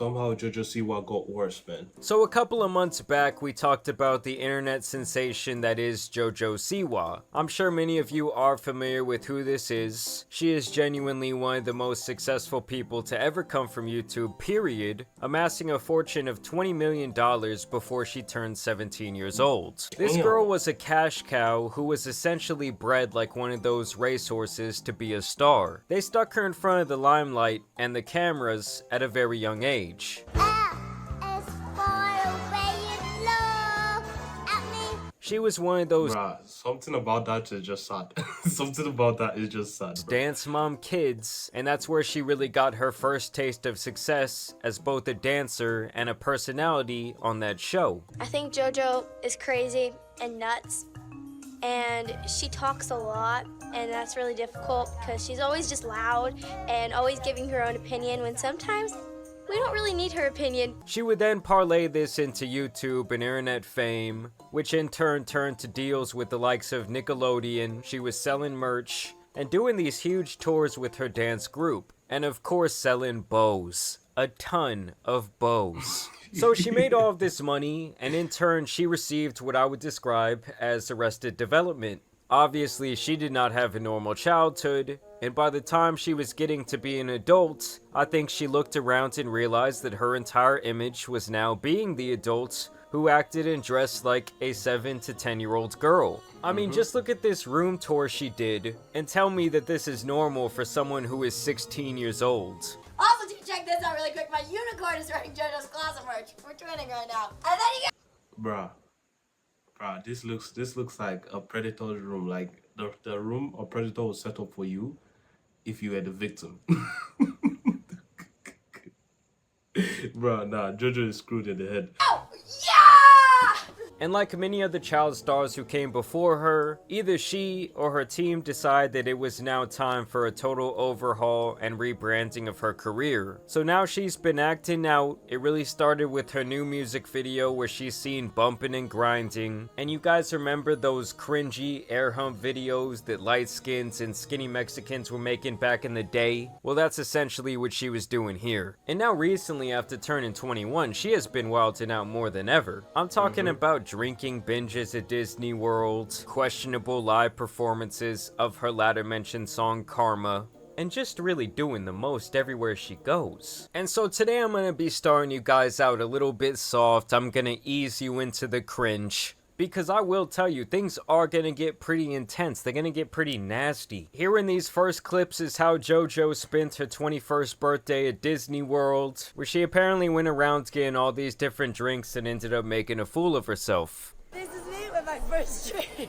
Somehow Jojo Siwa got worse, man. So a couple of months back, we talked about the internet sensation that is Jojo Siwa. I'm sure many of you are familiar with who this is. She is genuinely one of the most successful people to ever come from YouTube, period, amassing a fortune of $20 million before she turned 17 years old. This girl Damn. was a cash cow who was essentially bred like one of those racehorses to be a star. They stuck her in front of the limelight and the cameras at a very young age. She was one of those Bruh, something about that is just sad. Something about that is just sad, bro. dance mom kids, and that's where she really got her first taste of success as both a dancer and a personality on that show. I think JoJo is crazy and nuts, and she talks a lot, and that's really difficult because she's always just loud and always giving her own opinion when sometimes we don't really need her opinion. She would then parlay this into YouTube and internet fame, which in turn turned to deals with the likes of Nickelodeon. She was selling merch and doing these huge tours with her dance group, and of course selling bows. A ton of bows. So she made all of this money, and in turn she received what I would describe as Arrested Development. Obviously, she did not have a normal childhood, and by the time she was getting to be an adult, I think she looked around and realized that her entire image was now being the adult who acted and dressed like a 7 to 10-year-old girl. I mean, just look at this room tour she did, and tell me that this is normal for someone who is 16 years old. Also, check this out really quick. My unicorn is wearing JoJo's closet merch. We're twinning right now. And then you get Bruh. Bruh, this looks like a predator's room. Like the room a predator will set up for you if you were the victim. Bruh, nah, Jojo is screwed in the head. And like many other child stars who came before her, either she or her team decided that it was now time for a total overhaul and rebranding of her career. So now she's been acting out. It really started with her new music video where she's seen bumping and grinding. And you guys remember those cringy air hump videos that light skins and skinny Mexicans were making back in the day? Well, that's essentially what she was doing here. And now recently, after turning 21, she has been wilding out more than ever. I'm talking about drinking binges at Disney World, questionable live performances of her latter mentioned song Karma, and just really doing the most everywhere she goes. And so today I'm gonna be starting you guys out a little bit soft. I'm gonna ease you into the cringe, because I will tell you, things are gonna get pretty intense. They're gonna get pretty nasty. Here in these first clips is how JoJo spent her 21st birthday at Disney World, where she apparently went around getting all these different drinks and ended up making a fool of herself. This is me with my first drink.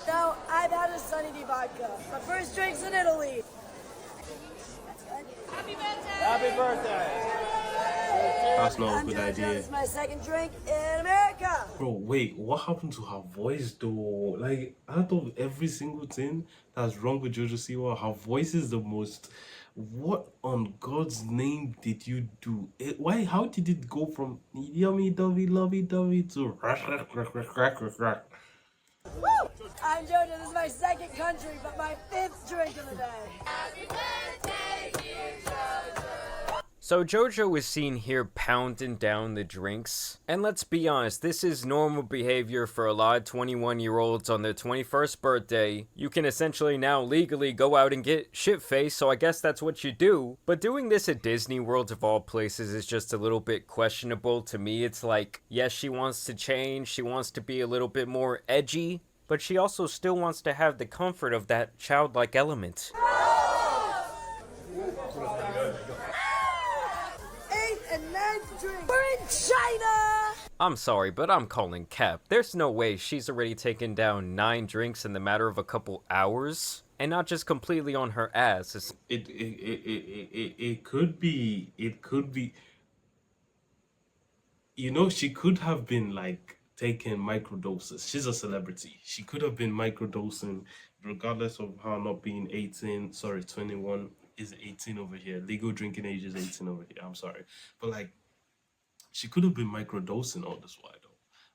So I've had a Sunny D vodka. My first drink's in Italy. That's good. Happy birthday! Happy birthday! That's not a I'm good JoJo. idea. This is my second drink in America. Bro, wait, what happened to her voice though? Like, out of every single thing that's wrong with Jojo Siwa, her voice is the most. What on God's name did you do? Why? How did it go from yummy dovey lovey dovey to Woo! I'm JoJo. This is my second country, but my fifth drink of the day. Happy birthday, dear JoJo. So JoJo is seen here pounding down the drinks, and let's be honest, this is normal behavior for a lot of 21-year-olds on their 21st birthday. You can essentially now legally go out and get shit-faced, so I guess that's what you do. But doing this at Disney World of all places is just a little bit questionable. To me, it's like, yes, she wants to change, she wants to be a little bit more edgy, but she also still wants to have the comfort of that childlike element. We're in China! I'm sorry, but I'm calling cap. There's no way she's already taken down 9 drinks in the matter of a couple hours, and not just completely on her ass. It could be. It could be. You know, she could have been like taking microdoses. She's a celebrity. She could have been microdosing, regardless of her not being 18. Sorry, 21 is 18 over here. Legal drinking age is 18 over here. I'm sorry, but like, she could have been microdosing all this while though.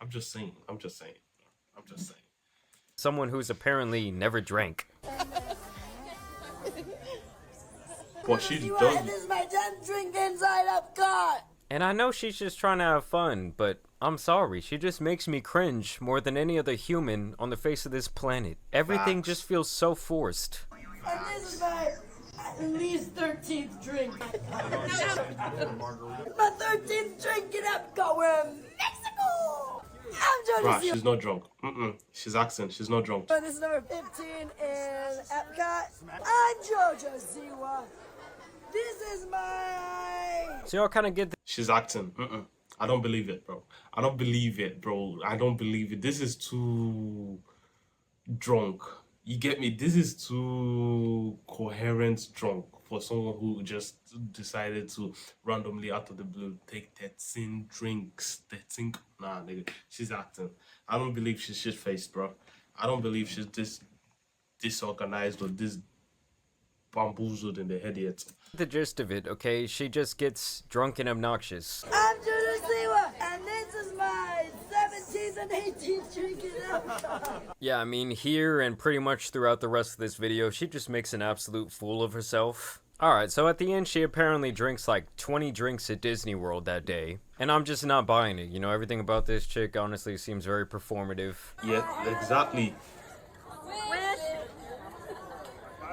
I'm just saying. Someone who's apparently never drank. But she Jojo Siwa, does. and this is my 10th drink inside Epcot. And I know she's just trying to have fun, but I'm sorry, she just makes me cringe more than any other human on the face of this planet. Everything Facts. just feels so forced. And this is my at least 13th drink. My 13th drink in Epcot. We're in Mexico. I'm Jojo Bruh, Siwa. she's not drunk. She's acting. She's not drunk. This is number 15 in Epcot. I'm Jojo Siwa. This is my... So y'all kind of get She's acting. I don't believe it, bro. I don't believe it, bro. I don't believe it. This is too drunk. You get me? This is too coherent drunk for someone who just decided to randomly out of the blue take 13 drinks. 13. Nah, nigga. She's acting. I don't believe she's shit-faced, bro. I don't believe she's disorganized or this bamboozled in the head yet. the gist of it, okay? She just gets drunk and obnoxious. I'm Jojo Siwa, and this is my 17th and 18th drink in Epcot. Yeah, I mean, here and pretty much throughout the rest of this video, she just makes an absolute fool of herself. Alright, so at the end, she apparently drinks like 20 drinks at Disney World that day. And I'm just not buying it. You know, everything about this chick honestly seems very performative. Yeah, exactly.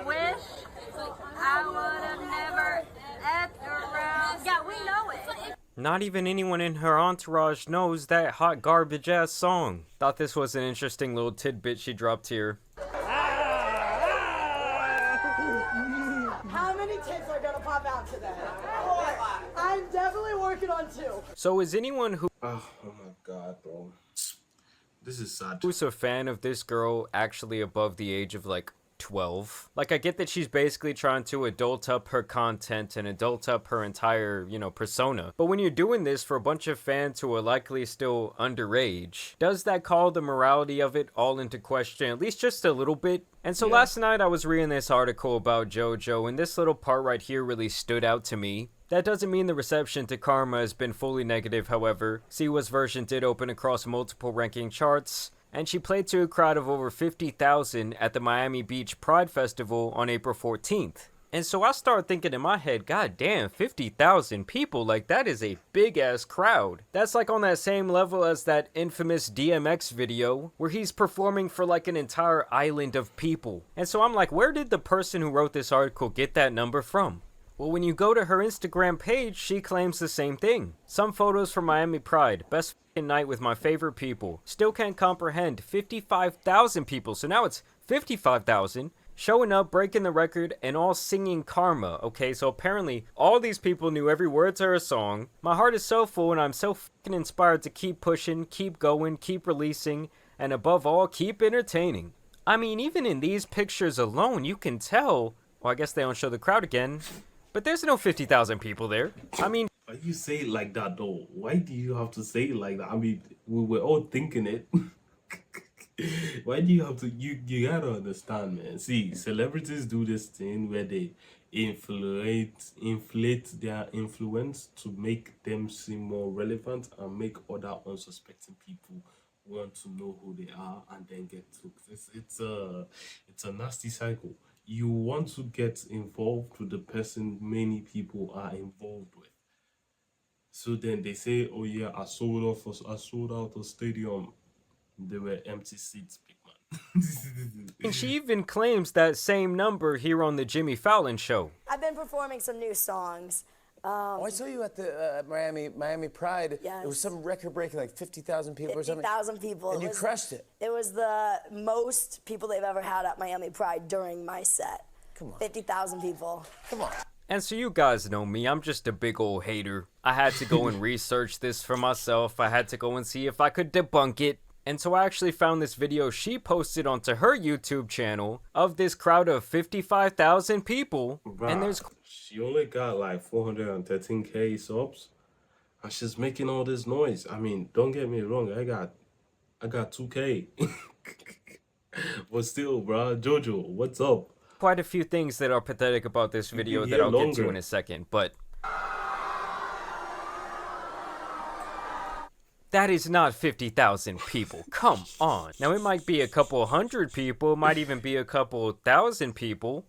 Wish I would have never effed around. Yeah, we know it. Not even anyone in her entourage knows that hot garbage ass song. Thought this was an interesting little tidbit she dropped here. How many tits are gonna pop out today? 4. I'm definitely working on 2. So is anyone Oh my god, bro. This is sad. who's a fan of this girl actually above the age of like 12? Like, I get that she's basically trying to adult up her content and adult up her entire, you know, persona. But when you're doing this for a bunch of fans who are likely still underage, does that call the morality of it all into question, at least just a little bit? And so last night I was reading this article about JoJo, and this little part right here really stood out to me. That doesn't mean the reception to Karma has been fully negative, however. Siwa's version did open across multiple ranking charts, and she played to a crowd of over 50,000 at the Miami Beach Pride Festival on April 14th. And so I started thinking in my head, god damn, 50,000 people, like that is a big ass crowd. That's like on that same level as that infamous DMX video where he's performing for like an entire island of people. And so I'm like, where did the person who wrote this article get that number from? Well, when you go to her Instagram page, she claims the same thing. Some photos from Miami Pride. Best f***ing night with my favorite people. Still can't comprehend. 55,000 people. So now it's 55,000 showing up, breaking the record, and all singing Karma. Okay, so apparently all these people knew every word to her song. My heart is so full, and I'm so f***ing inspired to keep pushing, keep going, keep releasing, and above all, keep entertaining. I mean, even in these pictures alone, you can tell... Well, I guess they don't show the crowd again. But there's no 50,000 people there. I mean... Why do you say it like that, though? Why do you have to say it like that? I mean, we were all thinking it. Why do you have to... You gotta understand, man. See, celebrities do this thing where they inflate their influence to make them seem more relevant and make other unsuspecting people want to know who they are and then get hooked. It's a nasty cycle. You want to get involved with the person many people are involved with. So then they say, oh yeah, I sold out a stadium. There were empty seats, big man. And she even claims that same number here on the Jimmy Fallon show. I've been performing some new songs. Oh, I saw you at the Miami Pride. Yes. It was some record-breaking, like 50,000 people or something. 50,000 people. And you crushed it. It was the most people they've ever had at Miami Pride during my set. Come on. 50,000 people. Come on. And so you guys know me, I'm just a big old hater. I had to go and research this for myself. I had to go and see if I could debunk it. And so I actually found this video she posted onto her YouTube channel of this crowd of 55,000 people. Bruh, And there's... she only got like 413k subs. And she's making all this noise. I mean, don't get me wrong, I got 2k. But still, bruh, Jojo, what's up? quite a few things that are pathetic about this video that I'll get to in a second, but... that is not 50,000 people. Come on. Now, it might be a couple hundred people. It might even be a couple thousand people.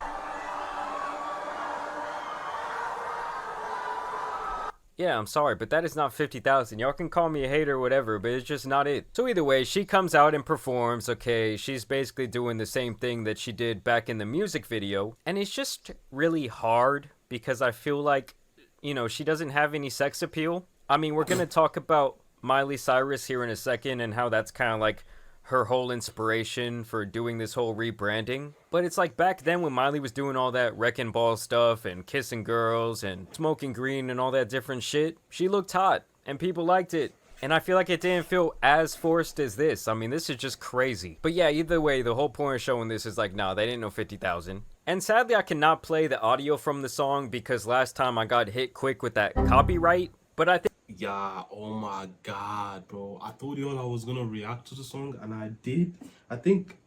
Yeah, I'm sorry, but that is not 50,000. Y'all can call me a hater or whatever, but it's just not it. So either way, she comes out and performs, okay? She's basically doing the same thing that she did back in the music video. And it's just really hard because I feel like, you know, she doesn't have any sex appeal. I mean, we're going to talk about Miley Cyrus here in a second and how that's kind of like her whole inspiration for doing this whole rebranding. But it's like back then when Miley was doing all that wrecking ball stuff and kissing girls and smoking green and all that different shit, she looked hot and people liked it. And I feel like it didn't feel as forced as this. I mean, this is just crazy. But yeah, either way, the whole point of showing this is like, nah, they didn't know 50,000. And sadly, I cannot play the audio from the song because last time I got hit quick with that copyright. But I think... Yeah, oh my god, bro. I told you all I was gonna react to the song, and I did. I think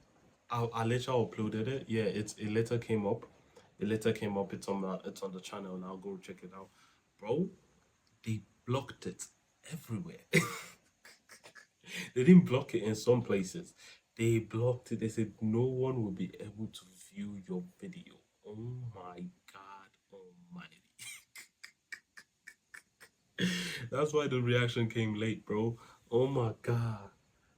I later uploaded it. Yeah, it later came up. It later came up. It's on the channel, and I'll go check it out. Bro, they blocked it everywhere. They didn't block it in some places. They blocked it. They said no one will be able to view your video. Oh my god almighty. That's why the reaction came late, bro. Oh my god.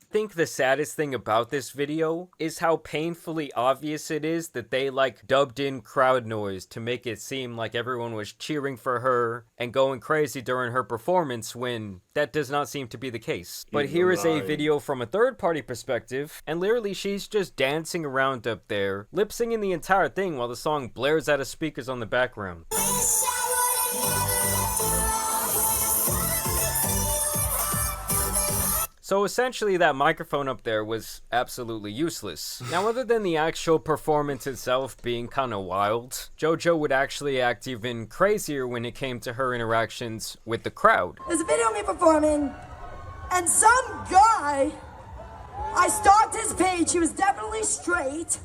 I think the saddest thing about this video is how painfully obvious it is that they like dubbed in crowd noise to make it seem like everyone was cheering for her and going crazy during her performance when that does not seem to be the case. But here is a video from a third-party perspective, and literally she's just dancing around up there, lip-singing the entire thing while the song blares out of speakers on the background. So essentially that microphone up there was absolutely useless. Now other than the actual performance itself being kinda wild, Jojo would actually act even crazier when it came to her interactions with the crowd. There's a video of me performing, and some guy, I stalked his page, he was definitely straight.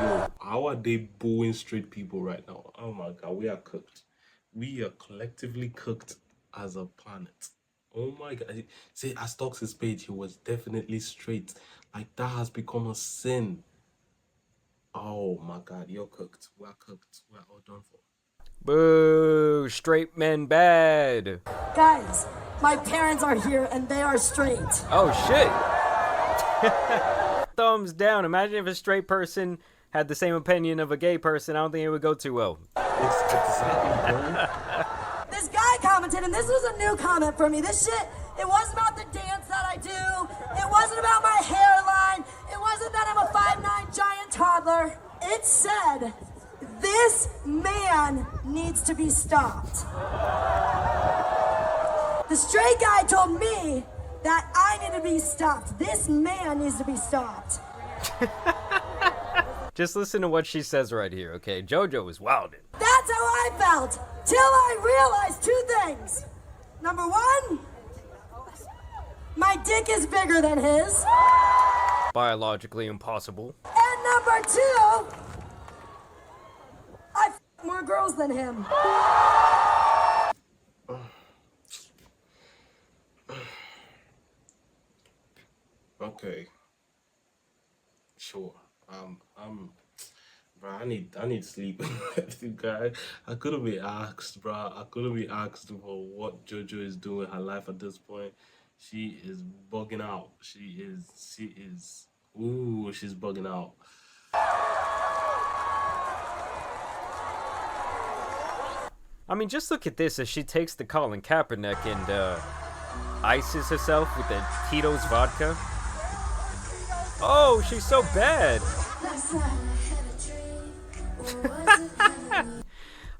Yo, how are they booing straight people right now? Oh my god, we are cooked. We are collectively cooked as a planet. Oh my god. See, I stalked his page, he was definitely straight. Like, that has become a sin. Oh my god, you're cooked. We're cooked. We're all done for. Boo! Straight men bad! Guys, my parents are here and they are straight. Oh shit! Thumbs down. Imagine if a straight person had the same opinion of a gay person. I don't think it would go too well. Exactly, bro. This guy commented, and this was a new comment for me. This shit, it wasn't about the dance that I do. It wasn't about my hairline. It wasn't that I'm a 5'9" giant toddler. It said, this man needs to be stopped. The straight guy told me that I need to be stopped. This man needs to be stopped. Just listen to what she says right here, okay? Jojo is wildin'. That's how I felt, till I realized two things. Number one, my dick is bigger than his. Biologically impossible. And number two, I f more girls than him. Okay. Sure. Bro, I need sleep. I couldn't be asked, bro. I couldn't be asked for what Jojo is doing in her life at this point. She is bugging out. She is. Ooh, she's bugging out. I mean, just look at this as she takes the Colin Kaepernick and ices herself with the Tito's vodka. Oh, she's so bad.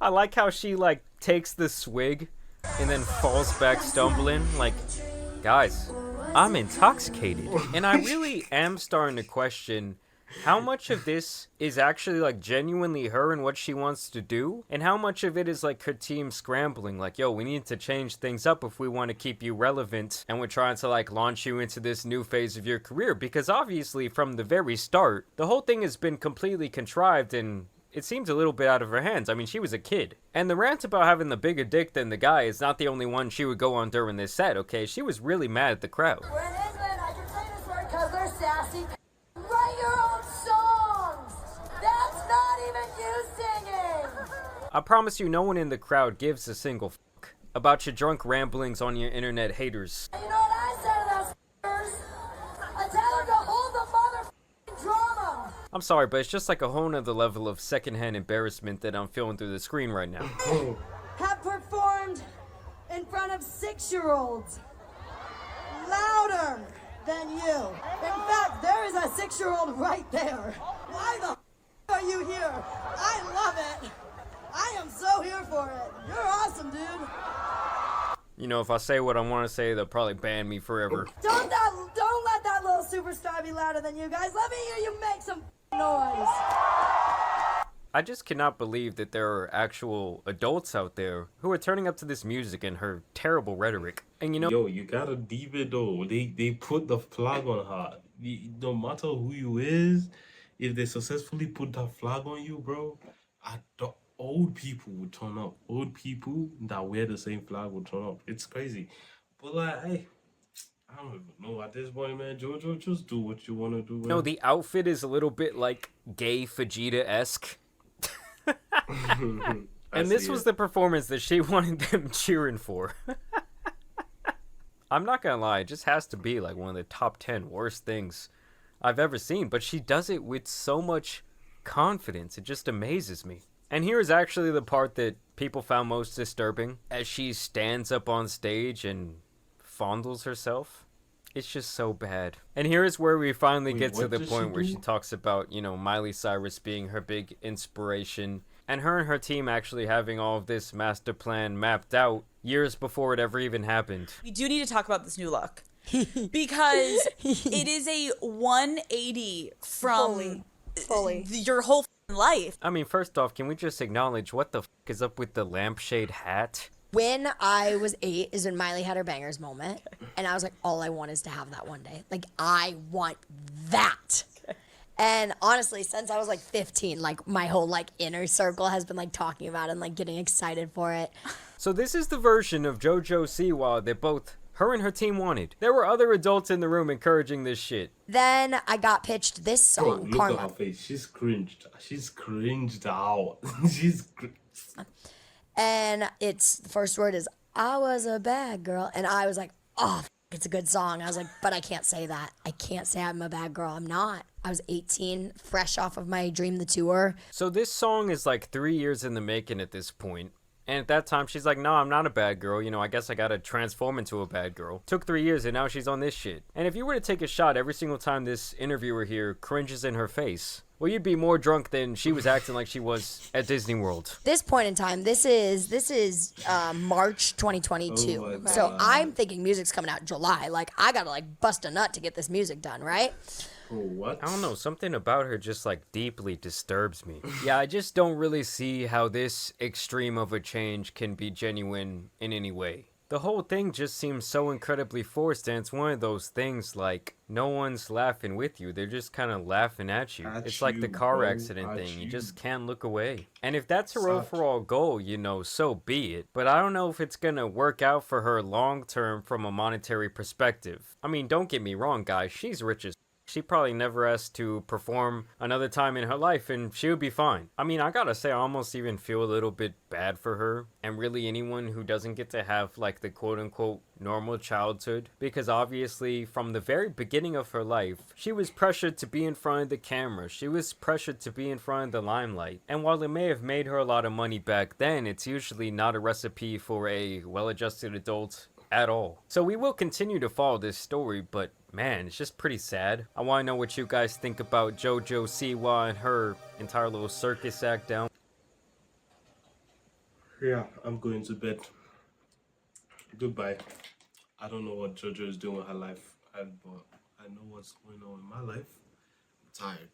I like how she like takes the swig and then falls back stumbling. Like, guys, I'm intoxicated. And I really am starting to question how much of this is actually like genuinely her and what she wants to do, and how much of it is like her team scrambling, like, yo, we need to change things up if we want to keep you relevant, and we're trying to like launch you into this new phase of your career. Because obviously from the very start, the whole thing has been completely contrived and it seems a little bit out of her hands. I mean, she was a kid. And the rant about having the bigger dick than the guy is not the only one she would go on during this set, okay? She was really mad at the crowd. We're in England, I can say this word because they're sassy. Write your own songs! That's not even you singing! I promise you, no one in the crowd gives a single fuck about your drunk ramblings on your internet haters. You know what I say to those f***ers? I tell them to hold the motherfucking drama. I'm sorry, but it's just like a whole nother level of secondhand embarrassment that I'm feeling through the screen right now. Have performed in front of 6-year-olds louder than you. In fact, there is a 6-year-old right there. Why the f*** are you here? I love it. I am so here for it. You're awesome, dude. You know, if I say what I want to say, they'll probably ban me forever. Don't let that little superstar be louder than you guys. Let me hear you make some noise. I just cannot believe that there are actual adults out there who are turning up to this music and her terrible rhetoric. And you know, Yo, you gotta deep it though. They put the flag on her. No matter who you is, if they successfully put that flag on you, bro, the old people would turn up. Old people that wear the same flag would turn up. It's crazy. But like, hey, I don't even know at this point, man. Jojo, just do what you wanna do. Man. no, the outfit is a little bit like gay Vegeta-esque. And this was the performance that she wanted them cheering for. I'm not gonna lie, it just has to be like one of the top 10 worst things I've ever seen, but she does it with so much confidence. It just amazes me. And here is actually the part that people found most disturbing, as she stands up on stage and fondles herself. It's just so bad. And here is where we finally get to the point where she talks about, you know, Miley Cyrus being her big inspiration, and her team actually having all of this master plan mapped out years before it ever even happened. We do need to talk about this new look. Because it is a 180 from Fully. your whole f***ing life. I mean, first off, can we just acknowledge what the f*** is up with the lampshade hat? When I was 8 is when Miley had her bangers moment. And I was like, all I want is to have that one day. Like, I want that. And honestly, since I was like 15, like my whole like inner circle has been like talking about it and like getting excited for it. So this is the version of Jojo Siwa that both her and her team wanted. There were other adults in the room encouraging this shit. Then I got pitched this Bro, song, look Karma. at her face. She's cringed. She's cringed out. And it's, the first word is, I was a bad girl. And I was like, oh, it's a good song. I was like, but I can't say that. I can't say I'm a bad girl. I'm not. I was 18, fresh off of my Dream the Tour. So this song is like 3 years in the making at this point. And at that time, she's like, no, I'm not a bad girl. You know, I guess I gotta transform into a bad girl. Took 3 years, and now she's on this shit. And if you were to take a shot every single time this interviewer here cringes in her face, well, you'd be more drunk than she was acting like she was at Disney World. This point in time, this is March 2022. Oh my So God. I'm thinking music's coming out in July. Like, I gotta like bust a nut to get this music done, right? Bro, what? I don't know, something about her just like deeply disturbs me. Yeah, I just don't really see how this extreme of a change can be genuine in any way. The whole thing just seems so incredibly forced, and it's one of those things like no one's laughing with you, they're just kind of laughing at you. At It's like the you, car bro, accident at thing, you you. just can't look away. And if that's her Such- overall goal, you know, so be it. But I don't know if it's gonna work out for her long term from a monetary perspective. I mean, don't get me wrong, guys, she's rich as she probably never has to perform another time in her life, and she would be fine. I mean, I gotta say, I almost even feel a little bit bad for her, and really anyone who doesn't get to have, like, the quote-unquote normal childhood, because obviously, from the very beginning of her life, she was pressured to be in front of the camera, she was pressured to be in front of the limelight, and while it may have made her a lot of money back then, it's usually not a recipe for a well-adjusted adult at all. So we will continue to follow this story, but man, it's just pretty sad. I want to know what you guys think about Jojo Siwa and her entire little circus act down. Yeah, I'm going to bed. Goodbye. I don't know what Jojo is doing with her life, but I know what's going on in my life. I'm tired.